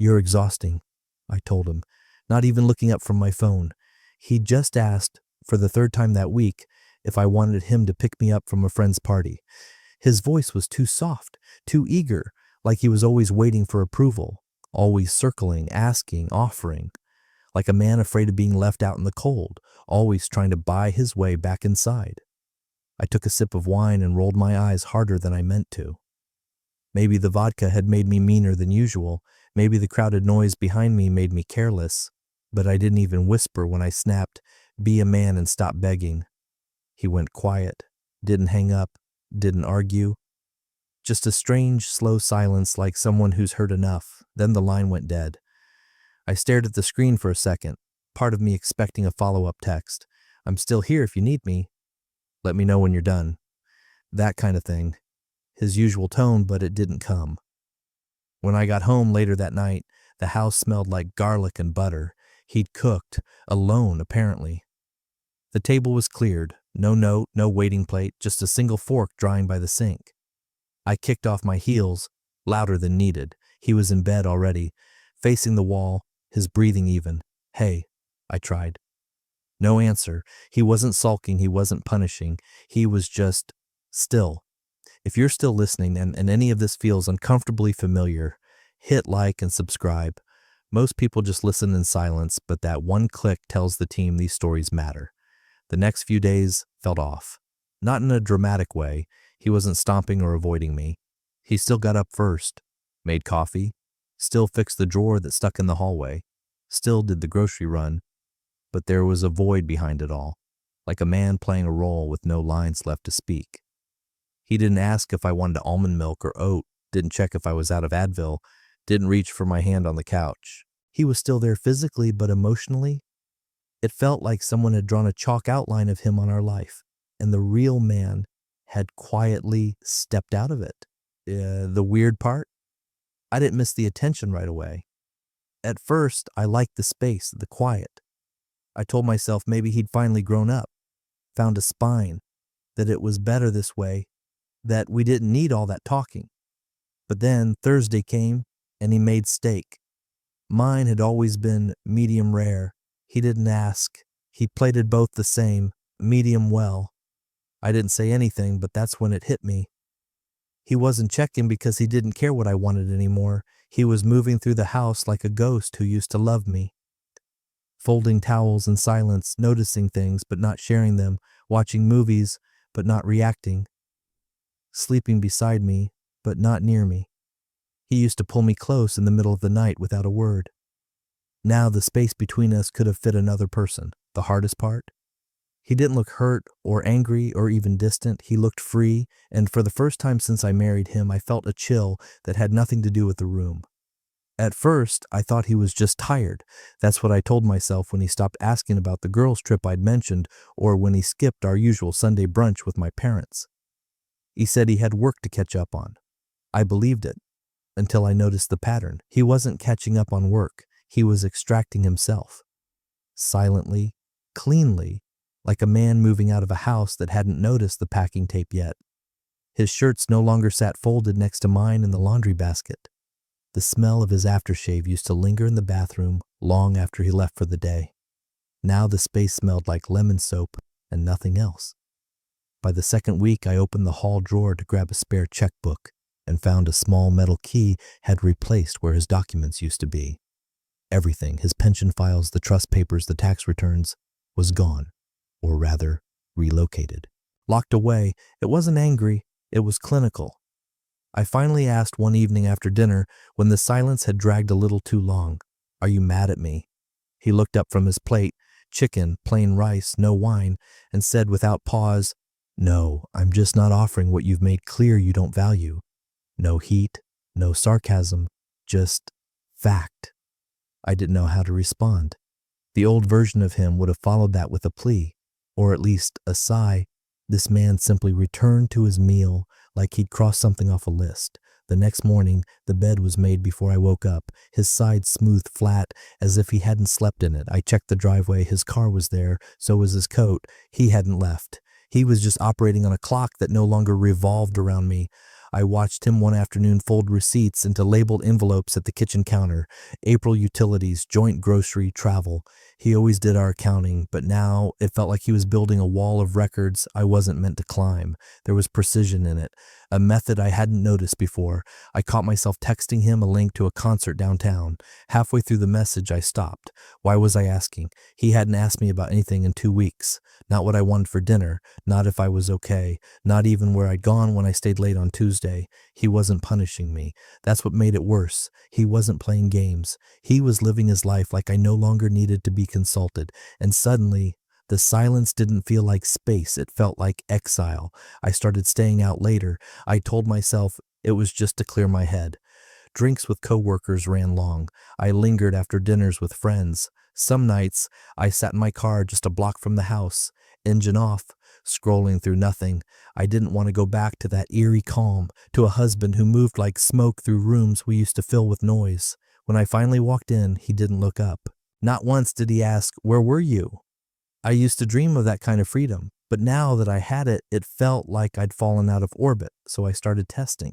"You're exhausting," I told him, not even looking up from my phone. He'd just asked, for the third time that week, if I wanted him to pick me up from a friend's party. His voice was too soft, too eager, like he was always waiting for approval, always circling, asking, offering, like a man afraid of being left out in the cold, always trying to buy his way back inside. I took a sip of wine and rolled my eyes harder than I meant to. Maybe the vodka had made me meaner than usual, maybe the crowded noise behind me made me careless, but I didn't even whisper when I snapped, "Be a man and stop begging." He went quiet, didn't hang up, didn't argue. Just a strange, slow silence like someone who's heard enough. Then the line went dead. I stared at the screen for a second, part of me expecting a follow-up text. "I'm still here if you need me. Let me know when you're done." That kind of thing. His usual tone, but it didn't come. When I got home later that night, the house smelled like garlic and butter. He'd cooked, alone apparently. The table was cleared, no note, no waiting plate, just a single fork drying by the sink. I kicked off my heels, louder than needed. He was in bed already, facing the wall, his breathing even. "Hey," I tried. No answer. He wasn't sulking, he wasn't punishing. He was just still. If you're still listening and any of this feels uncomfortably familiar, hit like and subscribe. Most people just listen in silence, but that one click tells the team these stories matter. The next few days felt off. Not in a dramatic way. He wasn't stomping or avoiding me. He still got up first, made coffee, still fixed the drawer that stuck in the hallway, still did the grocery run, but there was a void behind it all, like a man playing a role with no lines left to speak. He didn't ask if I wanted almond milk or oat, didn't check if I was out of Advil, didn't reach for my hand on the couch. He was still there physically, but emotionally, it felt like someone had drawn a chalk outline of him on our life, and the real man had quietly stepped out of it. The weird part? I didn't miss the attention right away. At first, I liked the space, the quiet. I told myself maybe he'd finally grown up, found a spine, that it was better this way, that we didn't need all that talking. But then Thursday came, and he made steak. Mine had always been medium rare. He didn't ask. He plated both the same, medium well. I didn't say anything, but that's when it hit me. He wasn't checking because he didn't care what I wanted anymore. He was moving through the house like a ghost who used to love me. Folding towels in silence, noticing things but not sharing them, watching movies but not reacting. Sleeping beside me but not near me. He used to pull me close in the middle of the night without a word. Now the space between us could have fit another person. The hardest part? He didn't look hurt or angry or even distant. He looked free, and for the first time since I married him, I felt a chill that had nothing to do with the room. At first, I thought he was just tired. That's what I told myself when he stopped asking about the girls' trip I'd mentioned or when he skipped our usual Sunday brunch with my parents. He said he had work to catch up on. I believed it, until I noticed the pattern. He wasn't catching up on work. He was extracting himself. Silently, cleanly, like a man moving out of a house that hadn't noticed the packing tape yet. His shirts no longer sat folded next to mine in the laundry basket. The smell of his aftershave used to linger in the bathroom long after he left for the day. Now the space smelled like lemon soap and nothing else. By the second week, I opened the hall drawer to grab a spare checkbook and found a small metal key had replaced where his documents used to be. Everything, his pension files, the trust papers, the tax returns, was gone, or rather, relocated. Locked away, it wasn't angry, it was clinical. I finally asked one evening after dinner, when the silence had dragged a little too long, "Are you mad at me?" He looked up from his plate, chicken, plain rice, no wine, and said without pause, "No, I'm just not offering what you've made clear you don't value." No heat, no sarcasm, just fact. I didn't know how to respond. The old version of him would have followed that with a plea, or at least a sigh. This man simply returned to his meal like he'd crossed something off a list. The next morning, the bed was made before I woke up, his sides smoothed flat as if he hadn't slept in it. I checked the driveway, his car was there, so was his coat. He hadn't left. He was just operating on a clock that no longer revolved around me. I watched him one afternoon fold receipts into labeled envelopes at the kitchen counter. April utilities, joint grocery, travel. He always did our accounting, but now it felt like he was building a wall of records I wasn't meant to climb. There was precision in it, a method I hadn't noticed before. I caught myself texting him a link to a concert downtown. Halfway through the message, I stopped. Why was I asking? He hadn't asked me about anything in 2 weeks. Not what I wanted for dinner, not if I was okay, not even where I'd gone when I stayed late on Tuesday. He wasn't punishing me. That's what made it worse. He wasn't playing games. He was living his life like I no longer needed to be consulted. And suddenly, the silence didn't feel like space. It felt like exile. I started staying out later. I told myself it was just to clear my head. Drinks with coworkers ran long. I lingered after dinners with friends. Some nights, I sat in my car just a block from the house, engine off, scrolling through nothing. I didn't want to go back to that eerie calm, to a husband who moved like smoke through rooms we used to fill with noise. When I finally walked in, he didn't look up. Not once did he ask, "Where were you?" I used to dream of that kind of freedom, but now that I had it, it felt like I'd fallen out of orbit, so I started testing.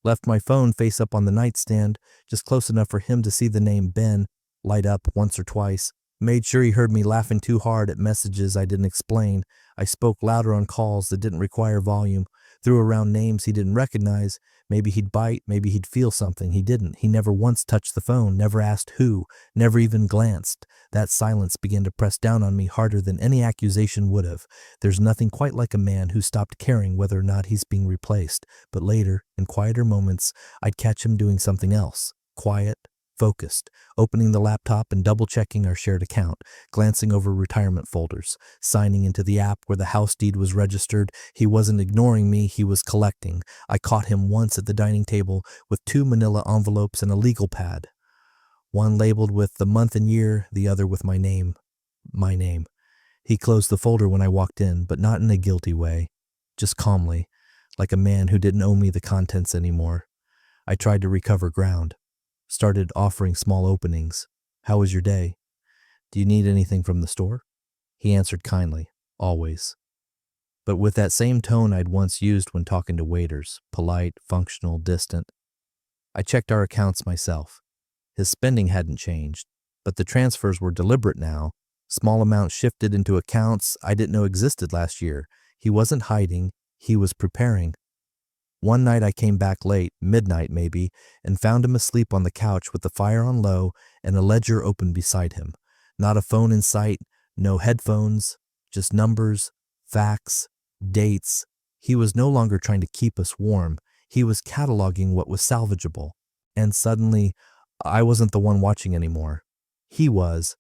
Left my phone face up on the nightstand, just close enough for him to see the name Ben light up once or twice. Made sure he heard me laughing too hard at messages I didn't explain. I spoke louder on calls that didn't require volume. Threw around names he didn't recognize. Maybe he'd bite, maybe he'd feel something. He didn't. He never once touched the phone, never asked who, never even glanced. That silence began to press down on me harder than any accusation would have. There's nothing quite like a man who stopped caring whether or not he's being replaced. But later, in quieter moments, I'd catch him doing something else. Quiet, focused, opening the laptop and double-checking our shared account, glancing over retirement folders, signing into the app where the house deed was registered. He wasn't ignoring me, he was collecting. I caught him once at the dining table with 2 manila envelopes and a legal pad. One labeled with the month and year, the other with my name. My name. He closed the folder when I walked in, but not in a guilty way, just calmly, like a man who didn't owe me the contents anymore. I tried to recover ground. Started offering small openings. "How was your day? Do you need anything from the store?" He answered kindly, always. But with that same tone I'd once used when talking to waiters, polite, functional, distant. I checked our accounts myself. His spending hadn't changed, but the transfers were deliberate now. Small amounts shifted into accounts I didn't know existed last year. He wasn't hiding, he was preparing. One night I came back late, midnight maybe, and found him asleep on the couch with the fire on low and a ledger open beside him. Not a phone in sight, no headphones, just numbers, facts, dates. He was no longer trying to keep us warm. He was cataloging what was salvageable. And suddenly, I wasn't the one watching anymore. He was.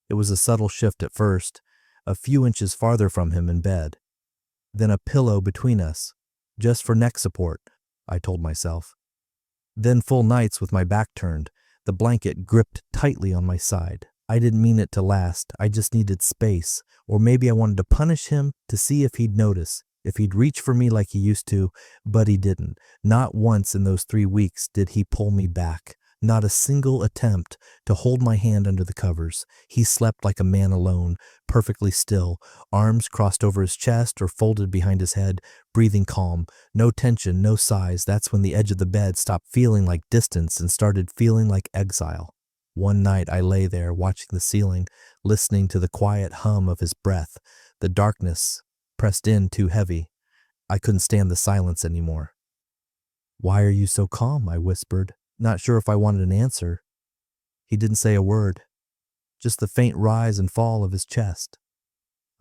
It was a subtle shift at first, a few inches farther from him in bed. Then a pillow between us. Just for neck support, I told myself. Then full nights with my back turned, the blanket gripped tightly on my side. I didn't mean it to last, I just needed space. Or maybe I wanted to punish him to see if he'd notice, if he'd reach for me like he used to, but he didn't. Not once in those 3 weeks did he pull me back. Not a single attempt to hold my hand under the covers. He slept like a man alone, perfectly still, arms crossed over his chest or folded behind his head, breathing calm. No tension, no sighs. That's when the edge of the bed stopped feeling like distance and started feeling like exile. One night I lay there watching the ceiling, listening to the quiet hum of his breath. The darkness pressed in too heavy. I couldn't stand the silence anymore. "Why are you so calm?" I whispered. Not sure if I wanted an answer. He didn't say a word, just the faint rise and fall of his chest.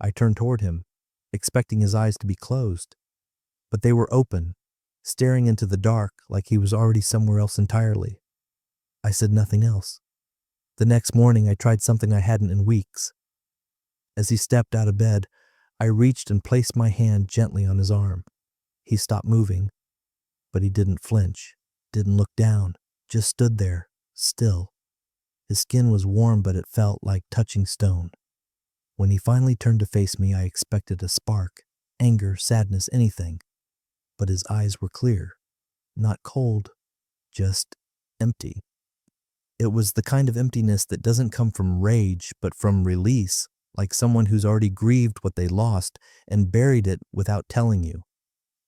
I turned toward him, expecting his eyes to be closed, but they were open, staring into the dark like he was already somewhere else entirely. I said nothing else. The next morning I tried something I hadn't in weeks. As he stepped out of bed, I reached and placed my hand gently on his arm. He stopped moving, but he didn't flinch, didn't look down. Just stood there, still. His skin was warm, but it felt like touching stone. When he finally turned to face me, I expected a spark, anger, sadness, anything. But his eyes were clear, not cold, just empty. It was the kind of emptiness that doesn't come from rage, but from release, like someone who's already grieved what they lost and buried it without telling you.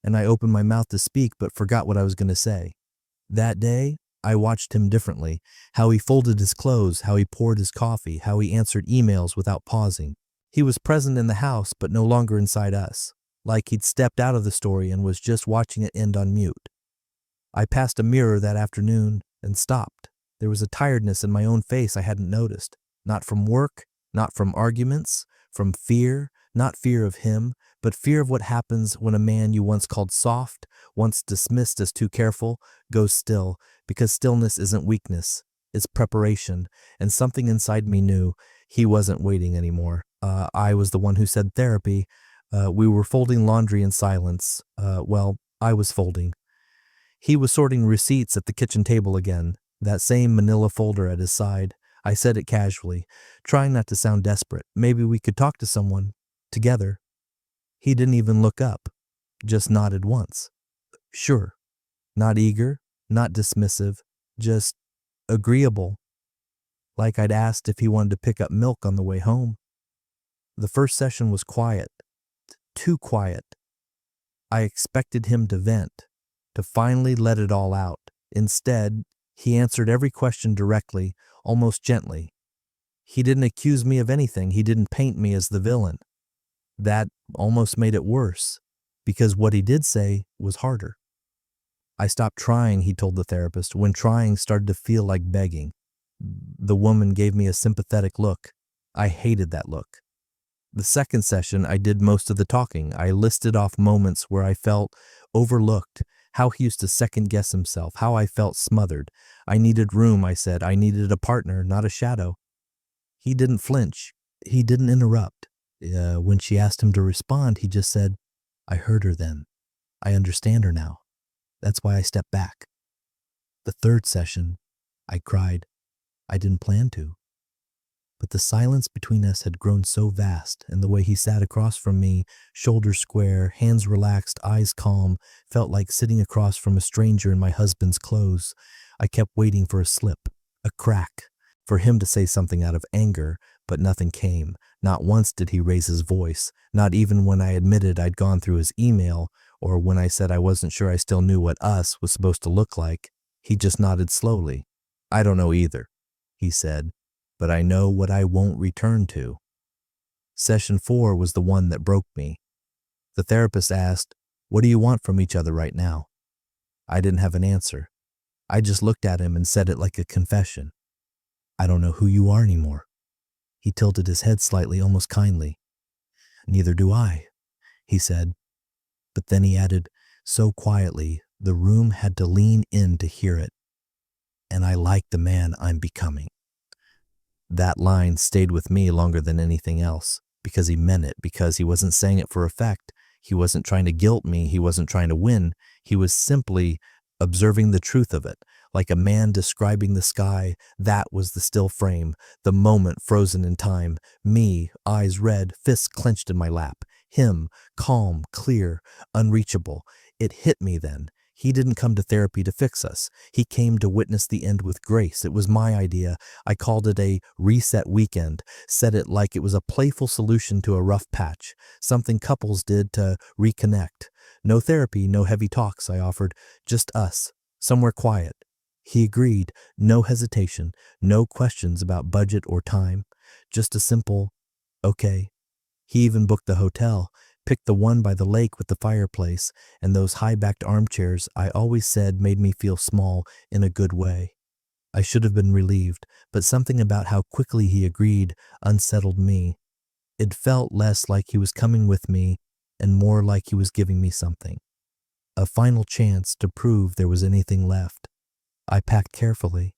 and I opened my mouth to speak but forgot what I was going to say. That day, I watched him differently, how he folded his clothes, how he poured his coffee, how he answered emails without pausing. He was present in the house but no longer inside us, like he'd stepped out of the story and was just watching it end on mute. I passed a mirror that afternoon and stopped. There was a tiredness in my own face I hadn't noticed. Not from work, not from arguments, from fear, not fear of him, but fear of what happens when a man you once called soft, once dismissed as too careful, goes still, because stillness isn't weakness, it's preparation, and something inside me knew he wasn't waiting anymore. I was the one who said therapy. We were folding laundry in silence. I was folding. He was sorting receipts at the kitchen table again, that same manila folder at his side. I said it casually, trying not to sound desperate. Maybe we could talk to someone, together. He didn't even look up, just nodded once. Sure. Not eager, not dismissive, just agreeable. Like I'd asked if he wanted to pick up milk on the way home. The first session was quiet, too quiet. I expected him to vent, to finally let it all out. Instead, he answered every question directly, almost gently. He didn't accuse me of anything. He didn't paint me as the villain. That almost made it worse, because what he did say was harder. I stopped trying, he told the therapist, when trying started to feel like begging. The woman gave me a sympathetic look. I hated that look. The second session, I did most of the talking. I listed off moments where I felt overlooked, how he used to second-guess himself, how I felt smothered. I needed room, I said. I needed a partner, not a shadow. He didn't flinch. He didn't interrupt. When she asked him to respond, he just said, I heard her then. I understand her now. That's why I stepped back. The third session, I cried. I didn't plan to. But the silence between us had grown so vast, and the way he sat across from me, shoulders square, hands relaxed, eyes calm, felt like sitting across from a stranger in my husband's clothes. I kept waiting for a slip, a crack, for him to say something out of anger, but nothing came. Not once did he raise his voice, not even when I admitted I'd gone through his email, or when I said I wasn't sure I still knew what us was supposed to look like. He just nodded slowly. I don't know either, he said, but I know what I won't return to. Session 4 was the one that broke me. The therapist asked, what do you want from each other right now? I didn't have an answer. I just looked at him and said it like a confession. I don't know who you are anymore. He tilted his head slightly, almost kindly. Neither do I, he said. But then he added, so quietly, the room had to lean in to hear it. And I like the man I'm becoming. That line stayed with me longer than anything else, because he meant it, because he wasn't saying it for effect. He wasn't trying to guilt me. He wasn't trying to win. He was simply observing the truth of it. Like a man describing the sky, that was the still frame, the moment frozen in time. Me, eyes red, fists clenched in my lap. Him, calm, clear, unreachable. It hit me then. He didn't come to therapy to fix us. He came to witness the end with grace. It was my idea. I called it a reset weekend, said it like it was a playful solution to a rough patch, something couples did to reconnect. No therapy, no heavy talks, I offered, just us, somewhere quiet. He agreed, no hesitation, no questions about budget or time, just a simple, okay. He even booked the hotel, picked the one by the lake with the fireplace and those high-backed armchairs I always said made me feel small in a good way. I should have been relieved, but something about how quickly he agreed unsettled me. It felt less like he was coming with me and more like he was giving me something. A final chance to prove there was anything left. I packed carefully.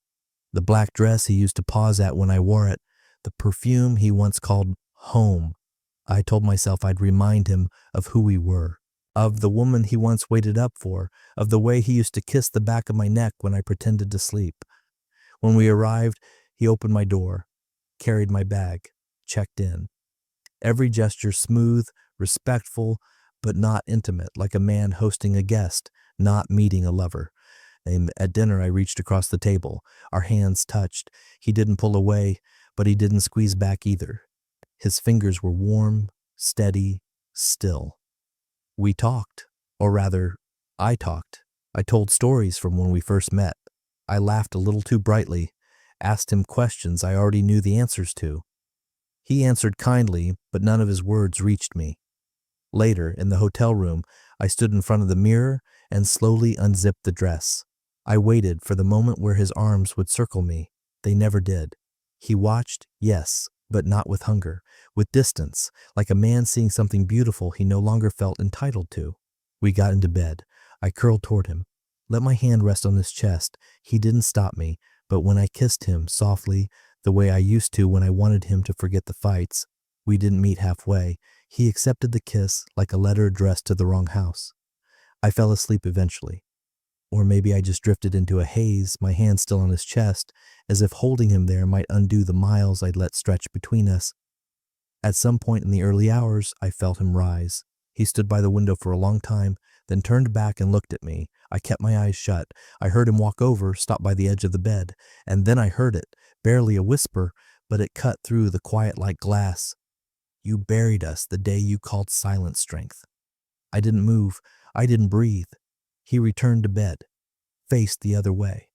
The black dress he used to pause at when I wore it, the perfume he once called home. I told myself I'd remind him of who we were, of the woman he once waited up for, of the way he used to kiss the back of my neck when I pretended to sleep. When we arrived, he opened my door, carried my bag, checked in. Every gesture smooth, respectful, but not intimate, like a man hosting a guest, not meeting a lover. And at dinner, I reached across the table. Our hands touched. He didn't pull away, but he didn't squeeze back either. His fingers were warm, steady, still. We talked. Or rather, I talked. I told stories from when we first met. I laughed a little too brightly, asked him questions I already knew the answers to. He answered kindly, but none of his words reached me. Later, in the hotel room, I stood in front of the mirror and slowly unzipped the dress. I waited for the moment where his arms would circle me. They never did. He watched, yes, but not with hunger, with distance, like a man seeing something beautiful he no longer felt entitled to. We got into bed. I curled toward him, let my hand rest on his chest. He didn't stop me, but when I kissed him softly, the way I used to when I wanted him to forget the fights, we didn't meet halfway. He accepted the kiss like a letter addressed to the wrong house. I fell asleep eventually. Or maybe I just drifted into a haze, my hand still on his chest, as if holding him there might undo the miles I'd let stretch between us. At some point in the early hours, I felt him rise. He stood by the window for a long time, then turned back and looked at me. I kept my eyes shut. I heard him walk over, stop by the edge of the bed, and then I heard it, barely a whisper, but it cut through the quiet like glass. "You buried us the day you called silent strength." I didn't move. I didn't breathe. He returned to bed, faced the other way.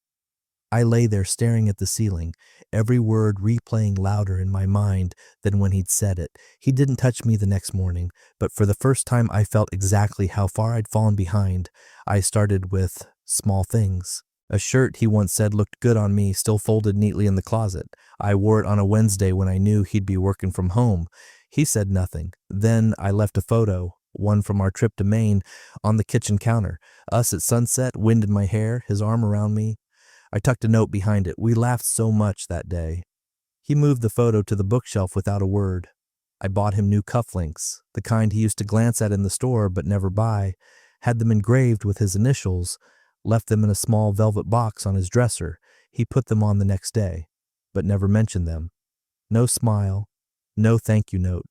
I lay there staring at the ceiling, every word replaying louder in my mind than when he'd said it. He didn't touch me the next morning, but for the first time I felt exactly how far I'd fallen behind. I started with small things. A shirt he once said looked good on me, still folded neatly in the closet. I wore it on a Wednesday when I knew he'd be working from home. He said nothing. Then I left a photo, one from our trip to Maine, on the kitchen counter. Us at sunset, wind in my hair, his arm around me. I tucked a note behind it. We laughed so much that day. He moved the photo to the bookshelf without a word. I bought him new cufflinks, the kind he used to glance at in the store but never buy, had them engraved with his initials, left them in a small velvet box on his dresser. He put them on the next day, but never mentioned them. No smile, no thank you note,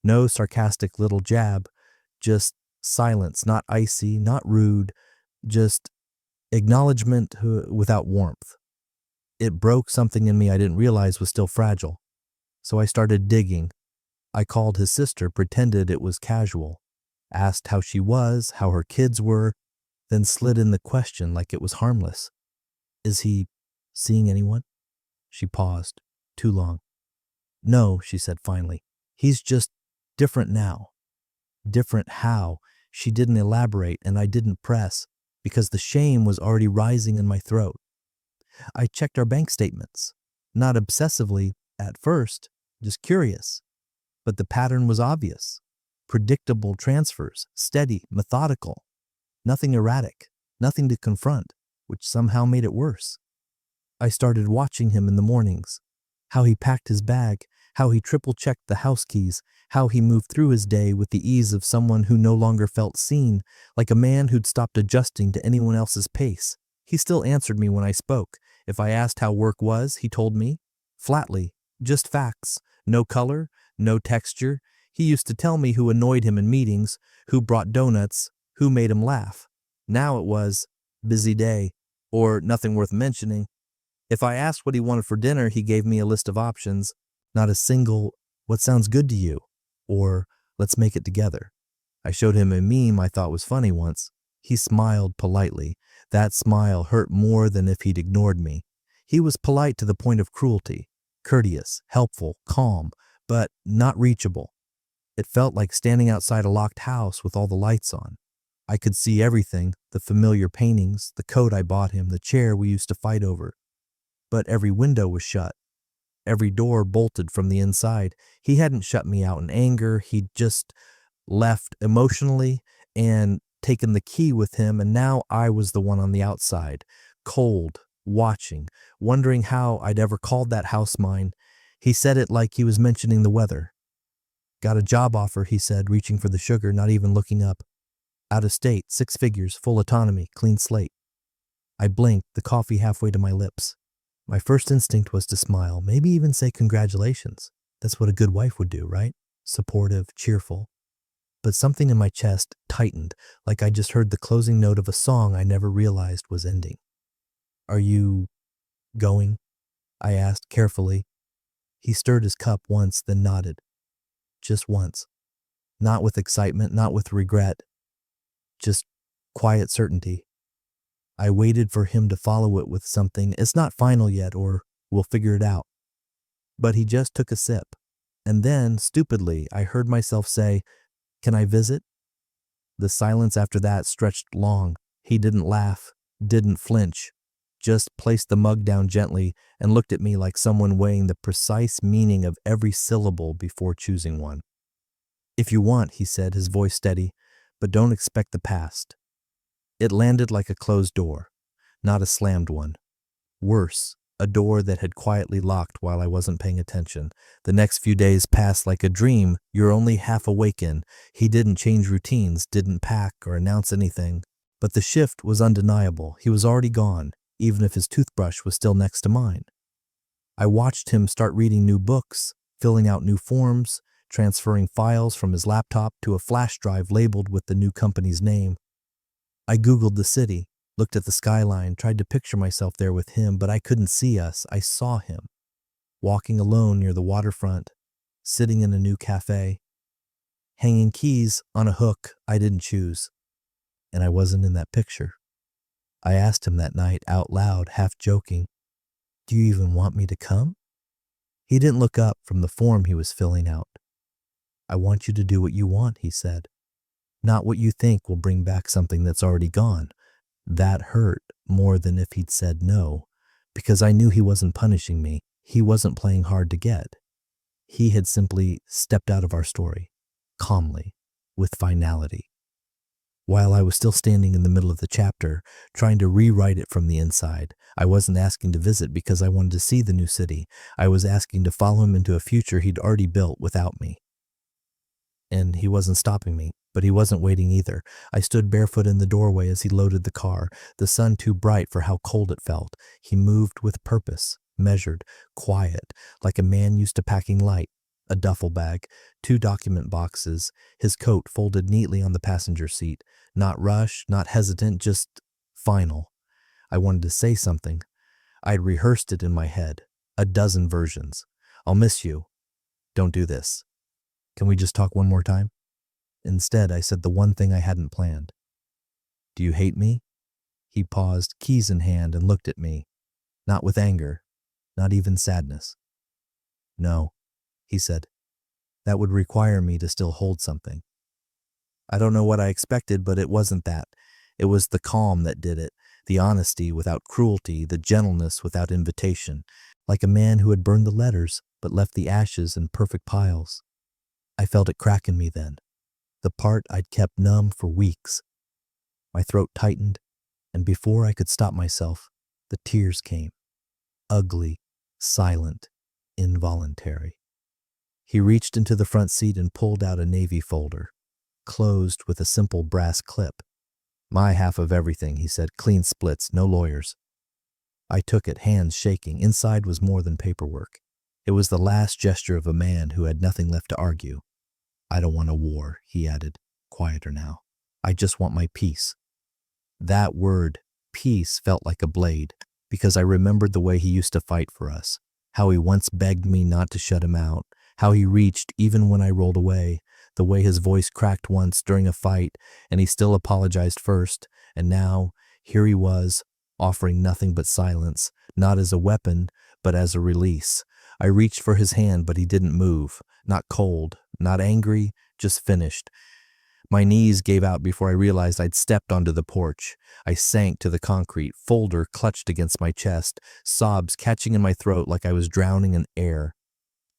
no sarcastic little jab, just silence, not icy, not rude, just acknowledgement without warmth. It broke something in me I didn't realize was still fragile. So I started digging. I called his sister, pretended it was casual, asked how she was, how her kids were, then slid in the question like it was harmless. "Is he seeing anyone?" She paused. Too long. "No," she said finally. "He's just different now." Different how? She didn't elaborate, and I didn't press, because the shame was already rising in my throat. I checked our bank statements. Not obsessively at first, just curious. But the pattern was obvious. Predictable transfers, steady, methodical. Nothing erratic, nothing to confront, which somehow made it worse. I started watching him in the mornings. How he packed his bag, how he triple-checked the house keys, how he moved through his day with the ease of someone who no longer felt seen, like a man who'd stopped adjusting to anyone else's pace. He still answered me when I spoke. If I asked how work was, he told me, flatly, just facts, no color, no texture. He used to tell me who annoyed him in meetings, who brought donuts, who made him laugh. Now it was, busy day, or nothing worth mentioning. If I asked what he wanted for dinner, he gave me a list of options, not a single, "What sounds good to you?" or "Let's make it together." I showed him a meme I thought was funny once. He smiled politely. That smile hurt more than if he'd ignored me. He was polite to the point of cruelty, courteous, helpful, calm, but not reachable. It felt like standing outside a locked house with all the lights on. I could see everything, the familiar paintings, the coat I bought him, the chair we used to fight over. But every window was shut. Every door bolted from the inside. He hadn't shut me out in anger. He'd just left emotionally and taken the key with him, and now I was the one on the outside, cold, watching, wondering how I'd ever called that house mine. He said it like he was mentioning the weather. "Got a job offer," he said, reaching for the sugar, not even looking up. "Out of state, 6 figures, full autonomy, clean slate." I blinked, the coffee halfway to my lips. My first instinct was to smile, maybe even say congratulations. That's what a good wife would do, right? Supportive, cheerful. But something in my chest tightened, like I just heard the closing note of a song I never realized was ending. "Are you going?" I asked carefully. He stirred his cup once, then nodded. Just once. Not with excitement, not with regret. just quiet certainty. I waited for him to follow it with something, "It's not final yet," or "We'll figure it out." But he just took a sip. And then, stupidly, I heard myself say, "Can I visit?" The silence after that stretched long. He didn't laugh, didn't flinch, just placed the mug down gently and looked at me like someone weighing the precise meaning of every syllable before choosing one. "If you want," he said, his voice steady, "but don't expect the past." It landed like a closed door, not a slammed one. Worse, a door that had quietly locked while I wasn't paying attention. The next few days passed like a dream you're only half awake in. He didn't change routines, didn't pack or announce anything. But the shift was undeniable. He was already gone, even if his toothbrush was still next to mine. I watched him start reading new books, filling out new forms, transferring files from his laptop to a flash drive labeled with the new company's name. I Googled the city, looked at the skyline, tried to picture myself there with him, but I couldn't see us. I saw him, walking alone near the waterfront, sitting in a new cafe, hanging keys on a hook I didn't choose. And I wasn't in that picture. I asked him that night out loud, half joking, "Do you even want me to come?" He didn't look up from the form he was filling out. "I want you to do what you want," he said. "Not what you think will bring back something that's already gone." That hurt more than if he'd said no, because I knew he wasn't punishing me. He wasn't playing hard to get. He had simply stepped out of our story, calmly, with finality. While I was still standing in the middle of the chapter, trying to rewrite it from the inside, I wasn't asking to visit because I wanted to see the new city. I was asking to follow him into a future he'd already built without me. And he wasn't stopping me, but he wasn't waiting either. I stood barefoot in the doorway as he loaded the car, the sun too bright for how cold it felt. He moved with purpose, measured, quiet, like a man used to packing light. A duffel bag, 2 document boxes, his coat folded neatly on the passenger seat. Not rushed, not hesitant, just final. I wanted to say something. I'd rehearsed it in my head, a dozen versions. "I'll miss you. Don't do this. Can we just talk one more time?" Instead, I said the one thing I hadn't planned. "Do you hate me?" He paused, keys in hand, and looked at me. Not with anger, not even sadness. "No," he said. "That would require me to still hold something." I don't know what I expected, but it wasn't that. It was the calm that did it, the honesty without cruelty, the gentleness without invitation, like a man who had burned the letters but left the ashes in perfect piles. I felt it crack in me then, the part I'd kept numb for weeks. My throat tightened, and before I could stop myself, the tears came. Ugly, silent, involuntary. He reached into the front seat and pulled out a navy folder, closed with a simple brass clip. "My half of everything," he said, "clean splits, no lawyers." I took it, hands shaking. Inside was more than paperwork. It was the last gesture of a man who had nothing left to argue. "I don't want a war," he added, quieter now. "I just want my peace." That word, peace, felt like a blade, because I remembered the way he used to fight for us, how he once begged me not to shut him out, how he reached even when I rolled away, the way his voice cracked once during a fight and he still apologized first, and now, here he was, offering nothing but silence, not as a weapon, but as a release. I reached for his hand, but he didn't move, not cold, not angry, just finished. My knees gave out before I realized I'd stepped onto the porch. I sank to the concrete, folder clutched against my chest, sobs catching in my throat like I was drowning in air.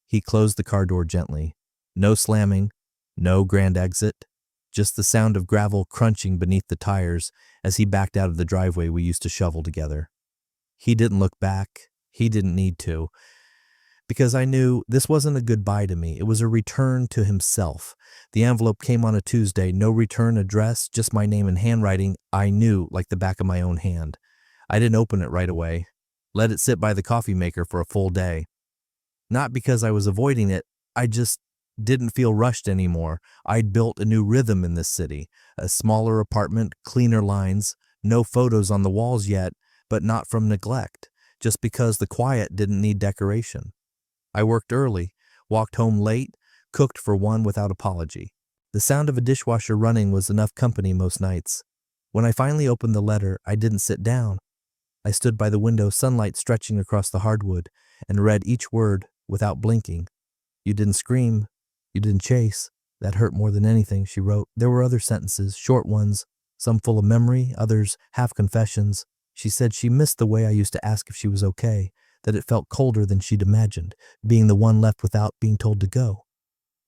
He closed the car door gently. No slamming, no grand exit, just the sound of gravel crunching beneath the tires as he backed out of the driveway we used to shovel together. He didn't look back. He didn't need to. Because I knew this wasn't a goodbye to me. It was a return to himself. The envelope came on a Tuesday, no return address, just my name and handwriting I knew like the back of my own hand. I didn't open it right away. Let it sit by the coffee maker for a full day. Not because I was avoiding it, I just didn't feel rushed anymore. I'd built a new rhythm in this city. A smaller apartment, cleaner lines, no photos on the walls yet, but not from neglect, just because the quiet didn't need decoration. I worked early, walked home late, cooked for one without apology. The sound of a dishwasher running was enough company most nights. When I finally opened the letter, I didn't sit down. I stood by the window, sunlight stretching across the hardwood, and read each word without blinking. You didn't scream. You didn't chase. That hurt more than anything, she wrote. There were other sentences, short ones, some full of memory, others half confessions. She said she missed the way I used to ask if she was okay, that it felt colder than she'd imagined, being the one left without being told to go.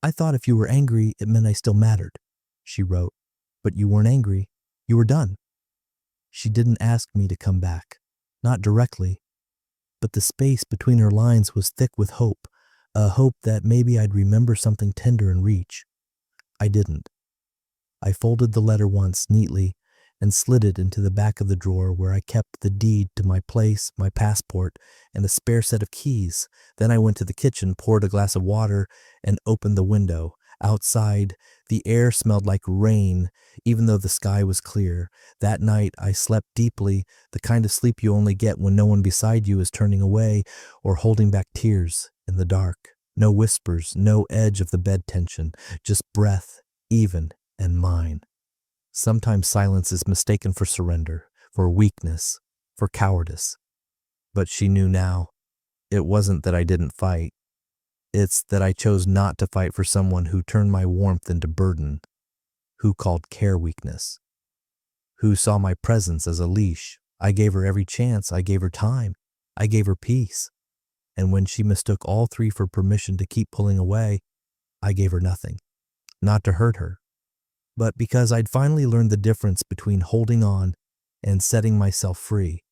I thought if you were angry, it meant I still mattered, she wrote. But you weren't angry. You were done. She didn't ask me to come back. Not directly. But the space between her lines was thick with hope, a hope that maybe I'd remember something tender and reach. I didn't. I folded the letter once neatly and slid it into the back of the drawer where I kept the deed to my place, my passport, and a spare set of keys. Then I went to the kitchen, poured a glass of water, and opened the window. Outside, the air smelled like rain, even though the sky was clear. That night, I slept deeply, the kind of sleep you only get when no one beside you is turning away or holding back tears in the dark. No whispers, no edge of the bed tension, just breath, even and mine. Sometimes silence is mistaken for surrender, for weakness, for cowardice. But she knew now. It wasn't that I didn't fight. It's that I chose not to fight for someone who turned my warmth into burden, who called care weakness, who saw my presence as a leash. I gave her every chance. I gave her time. I gave her peace. And when she mistook all three for permission to keep pulling away, I gave her nothing. Not to hurt her, but because I'd finally learned the difference between holding on and setting myself free.